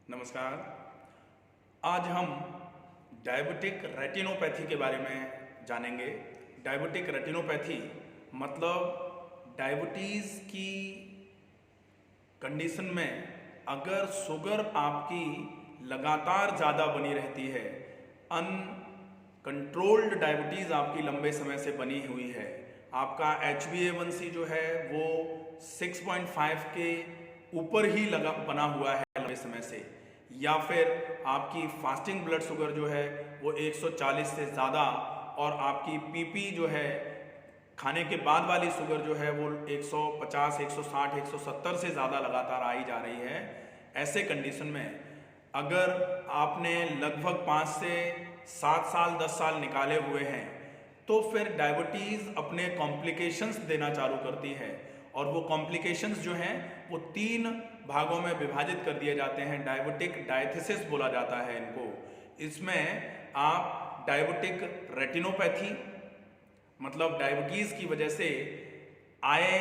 नमस्कार। आज हम डायबिटिक रेटिनोपैथी के बारे में जानेंगे। डायबिटिक रेटिनोपैथी मतलब डायबिटीज़ की कंडीशन में अगर शुगर आपकी लगातार ज़्यादा बनी रहती है, अनकंट्रोल्ड डायबिटीज़ आपकी लंबे समय से बनी हुई है, आपका HbA1c जो है वो 6.5 के ऊपर ही बना हुआ है लंबे समय से, या फिर आपकी फास्टिंग ब्लड शुगर जो है वो 140 से ज़्यादा और आपकी पीपी जो है खाने के बाद वाली शुगर जो है वो 150, 160, 170 से ज़्यादा लगातार आई जा रही है। ऐसे कंडीशन में अगर आपने लगभग 5 से 7 साल 10 साल निकाले हुए हैं तो फिर डायबिटीज़ अपने कॉम्प्लिकेशंस देना चालू करती है, और वो कॉम्प्लिकेशंस जो हैं वो 3 भागों में विभाजित कर दिए जाते हैं। डायबिटिक डायथिसिस बोला जाता है इनको। इसमें आप डायबिटिक रेटिनोपैथी मतलब डायबिटीज़ की वजह से आए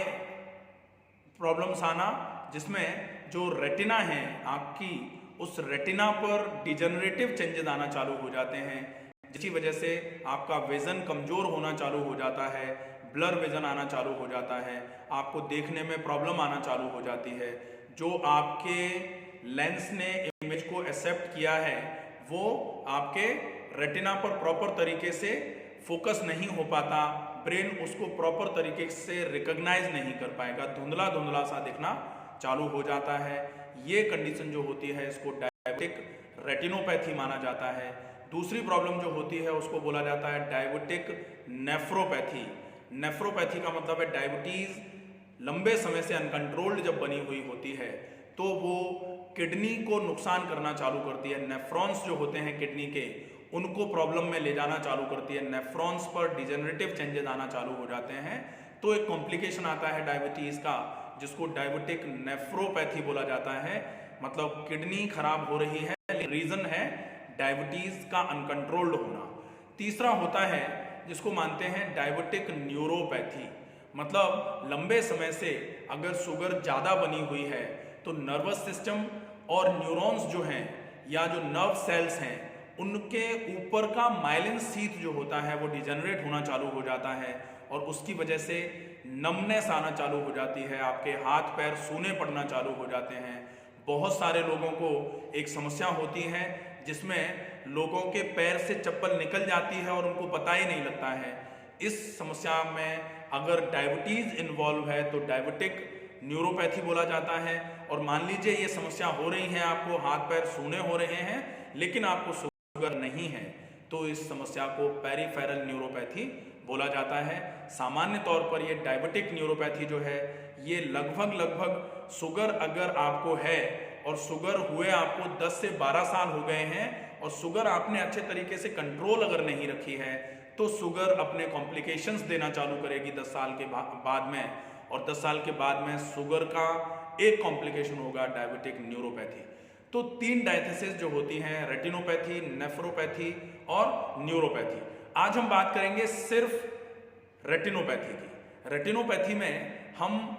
प्रॉब्लम्स आना, जिसमें जो रेटिना है आपकी, उस रेटिना पर डिजनरेटिव चेंजेस आना चालू हो जाते हैं, जिसकी वजह से आपका विजन कमज़ोर होना चालू हो जाता है, ब्लर विजन आना चालू हो जाता है, आपको देखने में प्रॉब्लम आना चालू हो जाती है। जो आपके लेंस ने इमेज को एक्सेप्ट किया है वो आपके रेटिना पर प्रॉपर तरीके से फोकस नहीं हो पाता, ब्रेन उसको प्रॉपर तरीके से रिकॉग्नाइज नहीं कर पाएगा, धुंधला धुंधला सा दिखना चालू हो जाता है। ये कंडीशन जो होती है इसको डायबिटिक रेटिनोपैथी माना जाता है। दूसरी प्रॉब्लम जो होती है उसको बोला जाता है डायबिटिक नेफ्रोपैथी। नेफ्रोपैथी का मतलब है डायबिटीज़ लंबे समय से अनकंट्रोल्ड जब बनी हुई होती है तो वो किडनी को नुकसान करना चालू करती है। नेफ्रॉन्स जो होते हैं किडनी के, उनको प्रॉब्लम में ले जाना चालू करती है। नेफ्रॉन्स पर डिजेनरेटिव चेंजेस आना चालू हो जाते हैं तो एक कॉम्प्लिकेशन आता है डायबिटीज़ का, जिसको डायबिटिक नेफ्रोपैथी बोला जाता है। मतलब किडनी खराब हो रही है, रीज़न है डायबिटीज़ का अनकंट्रोल्ड होना। तीसरा होता है जिसको मानते हैं डायबिटिक न्यूरोपैथी। मतलब लंबे समय से अगर शुगर ज़्यादा बनी हुई है तो नर्वस सिस्टम और न्यूरॉन्स जो हैं या जो नर्व सेल्स हैं उनके ऊपर का माइलिन शीथ जो होता है वो डिजेनरेट होना चालू हो जाता है, और उसकी वजह से नमनेस आना चालू हो जाती है, आपके हाथ पैर सूने पड़ना चालू हो जाते हैं। बहुत सारे लोगों को एक समस्या होती है जिसमें लोगों के पैर से चप्पल निकल जाती है और उनको पता ही नहीं लगता है। इस समस्या में अगर डायबिटीज़ इन्वॉल्व है तो डायबिटिक न्यूरोपैथी बोला जाता है। और मान लीजिए ये समस्या हो रही है, आपको हाथ पैर सूने हो रहे हैं लेकिन आपको शुगर नहीं है, तो इस समस्या को पेरिफेरल न्यूरोपैथी बोला जाता है। सामान्य तौर पर ये डायबिटिक न्यूरोपैथी जो है ये लगभग शुगर अगर आपको है और शुगर हुए आपको 10 से 12 साल हो गए हैं और शुगर आपने अच्छे तरीके से कंट्रोल अगर नहीं रखी है तो शुगर अपने कॉम्प्लिकेशंस देना चालू करेगी 10 साल के बाद में, और 10 साल के बाद में शुगर का एक कॉम्प्लिकेशन होगा डायबिटिक न्यूरोपैथी। तो 3 डायथिसिस जो होती हैं, रेटिनोपैथी, नेफ्रोपैथी और न्यूरोपैथी। आज हम बात करेंगे सिर्फ रेटिनोपैथी की। रेटिनोपैथी में हम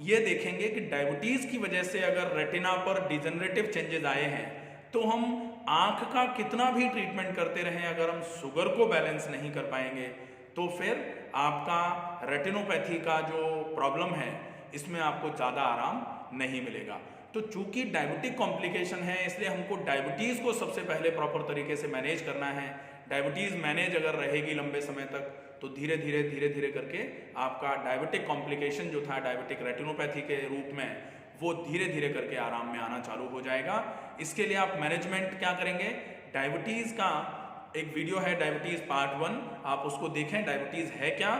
ये देखेंगे कि डायबिटीज़ की वजह से अगर रेटिना पर डिजेनरेटिव चेंजेस आए हैं तो हम आँख का कितना भी ट्रीटमेंट करते रहें, अगर हम शुगर को बैलेंस नहीं कर पाएंगे तो फिर आपका रेटिनोपैथी का जो प्रॉब्लम है इसमें आपको ज़्यादा आराम नहीं मिलेगा। तो चूंकि डायबिटिक कॉम्प्लिकेशन है इसलिए हमको डायबिटीज़ को सबसे पहले प्रॉपर तरीके से मैनेज करना है। डायबिटीज़ मैनेज अगर रहेगी लंबे समय तक तो धीरे धीरे करके आपका डायबिटिक कॉम्प्लिकेशन जो था डायबिटिक रेटिनोपैथी के रूप में वो धीरे धीरे करके आराम में आना चालू हो जाएगा। इसके लिए आप मैनेजमेंट क्या करेंगे, डायबिटीज़ का एक वीडियो है डायबिटीज़ पार्ट 1, आप उसको देखें। डायबिटीज़ है क्या,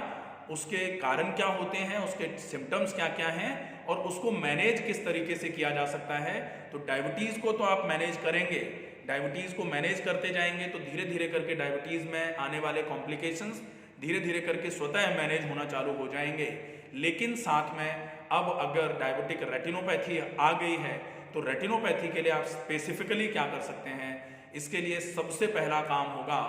उसके कारण क्या होते हैं, उसके सिम्टम्स क्या क्या हैं और उसको मैनेज किस तरीके से किया जा सकता है। तो डायबिटीज़ को तो आप मैनेज करेंगे, डायबिटीज़ को मैनेज करते जाएंगे तो धीरे धीरे करके डायबिटीज़ में आने वाले कॉम्प्लिकेशंस धीरे धीरे करके स्वतः मैनेज होना चालू हो जाएंगे। लेकिन साथ में अब अगर डायबिटिक रेटिनोपैथी आ गई है तो रेटिनोपैथी के लिए आप स्पेसिफिकली क्या कर सकते हैं। इसके लिए सबसे पहला काम होगा,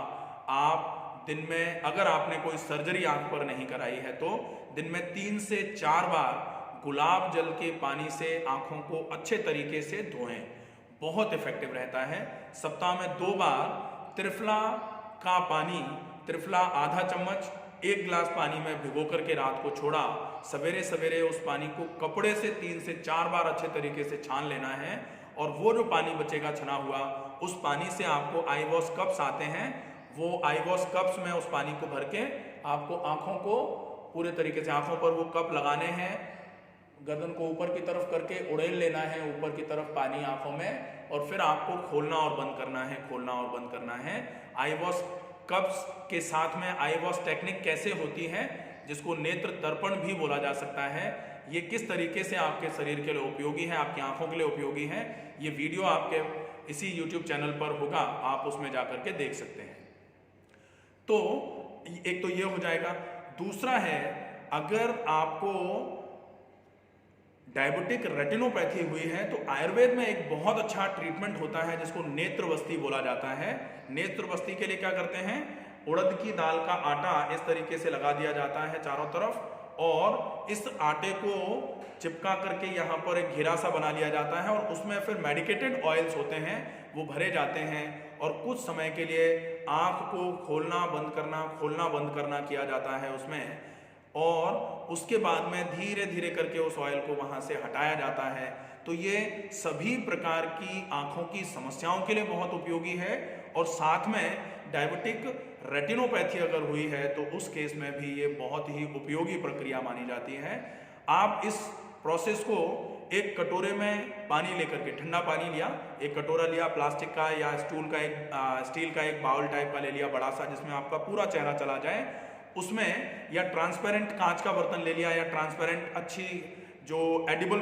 आप दिन में अगर आपने कोई सर्जरी आंख पर नहीं कराई है तो दिन में 3 से 4 बार गुलाब जल के पानी से आंखों को अच्छे तरीके से धोएं। बहुत इफेक्टिव रहता है। सप्ताह में 2 बार त्रिफला का पानी, त्रिफला आधा चम्मच 1 गिलास पानी में भिगो करके रात को छोड़ा, सवेरे सवेरे उस पानी को कपड़े से 3 से 4 बार अच्छे तरीके से छान लेना है और वो जो पानी बचेगा छना हुआ, उस पानी से आपको आई वॉश कप्स आते हैं, वो आई वॉश कप्स में उस पानी को भर के आपको आंखों को पूरे तरीके से, आंखों पर वो कप लगाने हैं, गर्दन को ऊपर की तरफ करके उड़ेल लेना है ऊपर की तरफ पानी आंखों में, और फिर आपको खोलना और बंद करना है, खोलना और बंद करना है। आई वॉश कप्स के साथ में आई वॉश टेक्निक कैसे होती है, जिसको नेत्र तर्पण भी बोला जा सकता है, ये किस तरीके से आपके शरीर के लिए उपयोगी है, आपकी आंखों के लिए उपयोगी है, ये वीडियो आपके इसी YouTube चैनल पर होगा, आप उसमें जाकर के देख सकते हैं। तो एक तो ये हो जाएगा। दूसरा है, अगर आपको डायबिटिक रेटिनोपैथी हुई है तो आयुर्वेद में एक बहुत अच्छा ट्रीटमेंट होता है जिसको नेत्रवस्ती बोला जाता है। नेत्रवस्ती के लिए क्या करते हैं, उड़द की दाल का आटा इस तरीके से लगा दिया जाता है चारों तरफ, और इस आटे को चिपका करके यहाँ पर एक घेरा सा बना लिया जाता है और उसमें फिर मेडिकेटेड ऑयल्स होते हैं, वो भरे जाते हैं और कुछ समय के लिए आँख को खोलना बंद करना किया जाता है उसमें, और उसके बाद में धीरे धीरे करके उस ऑयल को वहाँ से हटाया जाता है। तो ये सभी प्रकार की आँखों की समस्याओं के लिए बहुत उपयोगी है, और साथ में डायबिटिक रेटिनोपैथी अगर हुई है तो उस केस में भी ये बहुत ही उपयोगी प्रक्रिया मानी जाती है। आप इस प्रोसेस को एक कटोरे में पानी लेकर के, ठंडा पानी लिया, एक कटोरा लिया प्लास्टिक का या स्टील का एक बाउल टाइप का ले लिया बड़ा सा, जिसमें आपका पूरा चेहरा चला जाए, उसमें या ट्रांसपेरेंट कांच का बर्तन ले लिया या ट्रांसपेरेंट अच्छी जो एडिबल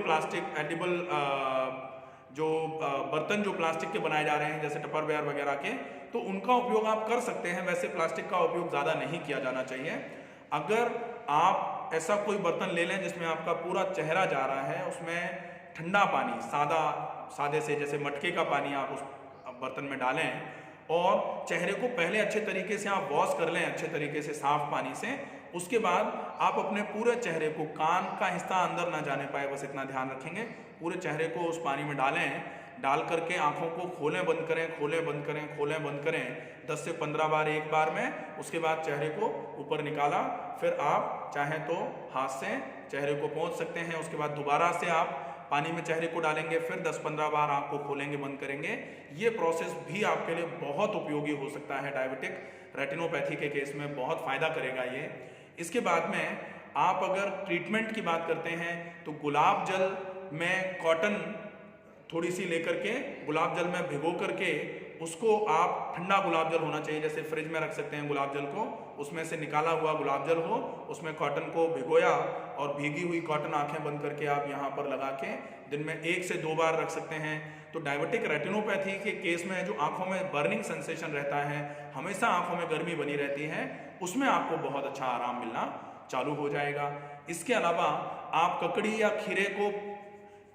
बर्तन जो प्लास्टिक के बनाए जा रहे हैं जैसे टपरवेयर वगैरह के, तो उनका उपयोग आप कर सकते हैं। वैसे प्लास्टिक का उपयोग ज़्यादा नहीं किया जाना चाहिए। अगर आप ऐसा कोई बर्तन ले लें जिसमें आपका पूरा चेहरा जा रहा है, उसमें ठंडा पानी सादे से जैसे मटके का पानी आप उस बर्तन में डालें और चेहरे को पहले अच्छे तरीके से आप वॉश कर लें, अच्छे तरीके से साफ पानी से। उसके बाद आप अपने पूरे चेहरे को, कान का हिस्सा अंदर ना जाने पाए, बस इतना ध्यान रखेंगे, पूरे चेहरे को उस पानी में डाल करके आंखों को खोलें बंद करें 10 से 15 बार एक बार में। उसके बाद चेहरे को ऊपर निकाला, फिर आप चाहें तो हाथ से चेहरे को पोंछ सकते हैं। उसके बाद दोबारा से आप पानी में चेहरे को डालेंगे, फिर 10-15 बार आँख को खोलेंगे बंद करेंगे। ये प्रोसेस भी आपके लिए बहुत उपयोगी हो सकता है, डायबिटिक रेटिनोपैथी के केस में बहुत फ़ायदा करेगा ये। इसके बाद में आप अगर ट्रीटमेंट की बात करते हैं तो गुलाब जल में कॉटन थोड़ी सी लेकर के गुलाब जल में भिगो करके उसको आप, ठंडा गुलाब जल होना चाहिए, जैसे फ्रिज में रख सकते हैं गुलाब जल को, उसमें से निकाला हुआ गुलाब जल हो, उसमें कॉटन को भिगोया और भीगी हुई कॉटन आंखें बंद करके आप यहाँ पर लगा के दिन में 1 से 2 बार रख सकते हैं। तो डायबिटिक रेटिनोपैथी के केस में जो आंखों में बर्निंग सेंसेशन रहता है, हमेशा आंखों में गर्मी बनी रहती है, उसमें आपको बहुत अच्छा आराम मिलना चालू हो जाएगा। इसके अलावा आप ककड़ी या खीरे को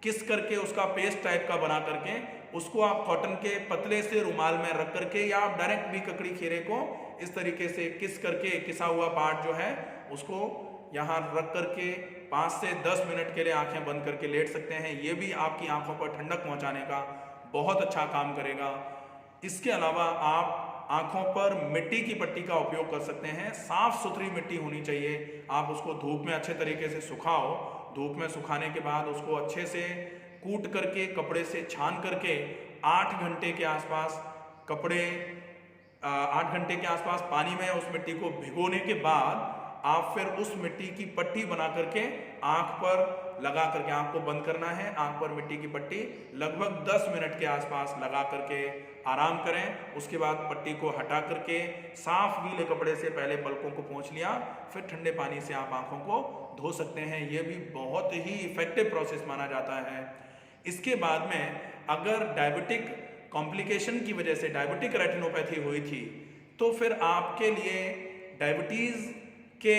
किस करके उसका पेस्ट टाइप का बना करके उसको आप कॉटन के पतले से रुमाल में रख करके, या आप डायरेक्ट भी ककड़ी खीरे को इस तरीके से किस करके, किसा हुआ पार्ट जो है उसको यहाँ रख करके 5 से 10 मिनट के लिए आंखें बंद करके लेट सकते हैं। ये भी आपकी आंखों पर ठंडक पहुँचाने का बहुत अच्छा काम करेगा। इसके अलावा आप आंखों पर मिट्टी की पट्टी का उपयोग कर सकते हैं। साफ सुथरी मिट्टी होनी चाहिए। आप उसको धूप में अच्छे तरीके से सुखाओ, धूप में सुखाने के बाद उसको अच्छे से कूट करके कपड़े से छान करके 8 घंटे के आसपास 8 घंटे के आसपास पानी में उस मिट्टी को भिगोने के बाद आप फिर उस मिट्टी की पट्टी बना करके आंख पर लगा करके, आंख को बंद करना है, आंख पर मिट्टी की पट्टी लगभग 10 मिनट के आसपास लगा करके आराम करें। उसके बाद पट्टी को हटा करके साफ गीले कपड़े से पहले पलकों को पोंछ लिया, फिर ठंडे पानी से आप आंखों को धो सकते हैं। ये भी बहुत ही इफेक्टिव प्रोसेस माना जाता है। इसके बाद में अगर डायबिटिक कॉम्प्लिकेशन की वजह से डायबिटिक रेटिनोपैथी हुई थी तो फिर आपके लिए डायबिटीज़ के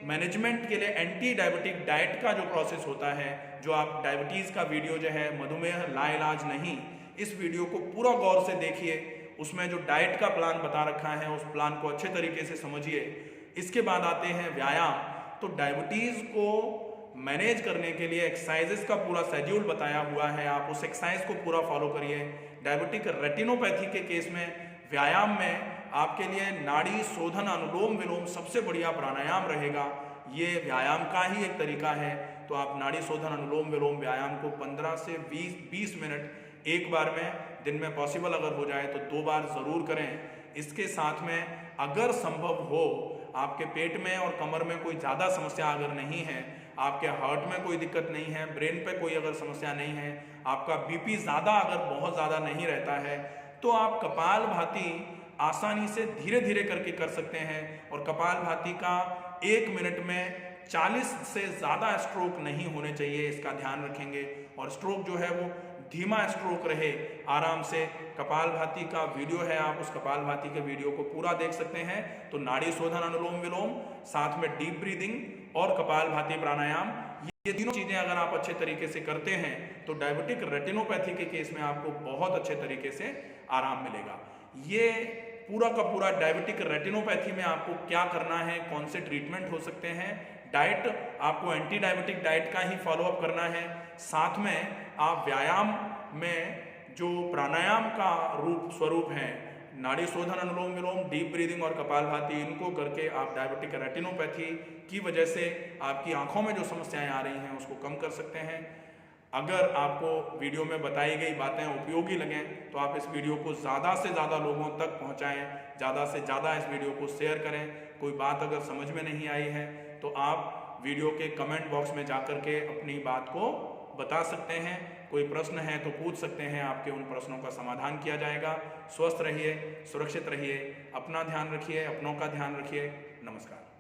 मैनेजमेंट के लिए एंटी डायबिटिक डाइट का जो प्रोसेस होता है, जो आप डायबिटीज़ का वीडियो जो है मधुमेह लाइलाज नहीं, इस वीडियो को पूरा गौर से देखिए। उसमें जो डाइट का प्लान बता रखा है उस प्लान को अच्छे तरीके से समझिए। इसके बाद आते हैं व्यायाम। तो डायबिटीज़ को मैनेज करने के लिए एक्सरसाइजेस का पूरा शेड्यूल बताया हुआ है, आप उस एक्सरसाइज को पूरा फॉलो करिए। डायबिटिक रेटिनोपैथी के केस में व्यायाम में आपके लिए नाड़ी शोधन अनुलोम विलोम सबसे बढ़िया प्राणायाम रहेगा। ये व्यायाम का ही एक तरीका है। तो आप नाड़ी शोधन अनुलोम विलोम व्यायाम को 15 से 20 मिनट एक बार में, दिन में पॉसिबल अगर हो जाए तो 2 बार ज़रूर करें। इसके साथ में अगर संभव हो, आपके पेट में और कमर में कोई ज़्यादा समस्या अगर नहीं है, आपके हार्ट में कोई दिक्कत नहीं है, ब्रेन पे कोई अगर समस्या नहीं है, आपका बीपी ज़्यादा अगर बहुत ज़्यादा नहीं रहता है, तो आप कपालभाति आसानी से धीरे धीरे करके कर सकते हैं। और कपालभाति का 1 मिनट में 40 से ज़्यादा स्ट्रोक नहीं होने चाहिए, इसका ध्यान रखेंगे। और स्ट्रोक जो है वो धीमा स्ट्रोक रहे, आराम से। कपालभाति का वीडियो है, आप उस कपालभाति के वीडियो को पूरा देख सकते हैं। तो नाड़ी शोधन अनुलोम विलोम, साथ में डीप ब्रीदिंग और कपालभाति प्राणायाम, ये तीनों चीज़ें अगर आप अच्छे तरीके से करते हैं तो डायबिटिक रेटिनोपैथी के केस में आपको बहुत अच्छे तरीके से आराम मिलेगा। ये पूरा का पूरा डायबिटिक रेटिनोपैथी में आपको क्या करना है, कौन से ट्रीटमेंट हो सकते हैं। डाइट आपको एंटी डायबिटिक डाइट का ही फॉलोअप करना है। साथ में आप व्यायाम में जो प्राणायाम का स्वरूप है, नाड़ी शोधन अनुलोम विलोम, डीप ब्रीदिंग और कपालभाति, इनको करके आप डायबिटिक रेटिनोपैथी की वजह से आपकी आंखों में जो समस्याएं आ रही हैं उसको कम कर सकते हैं। अगर आपको वीडियो में बताई गई बातें उपयोगी लगें तो आप इस वीडियो को ज़्यादा से ज़्यादा लोगों तक पहुँचाएँ, ज़्यादा से ज़्यादा इस वीडियो को शेयर करें। कोई बात अगर समझ में नहीं आई है तो आप वीडियो के कमेंट बॉक्स में जाकर के अपनी बात को बता सकते हैं। कोई प्रश्न है तो पूछ सकते हैं, आपके उन प्रश्नों का समाधान किया जाएगा। स्वस्थ रहिए, सुरक्षित रहिए, अपना ध्यान रखिए, अपनों का ध्यान रखिए। नमस्कार।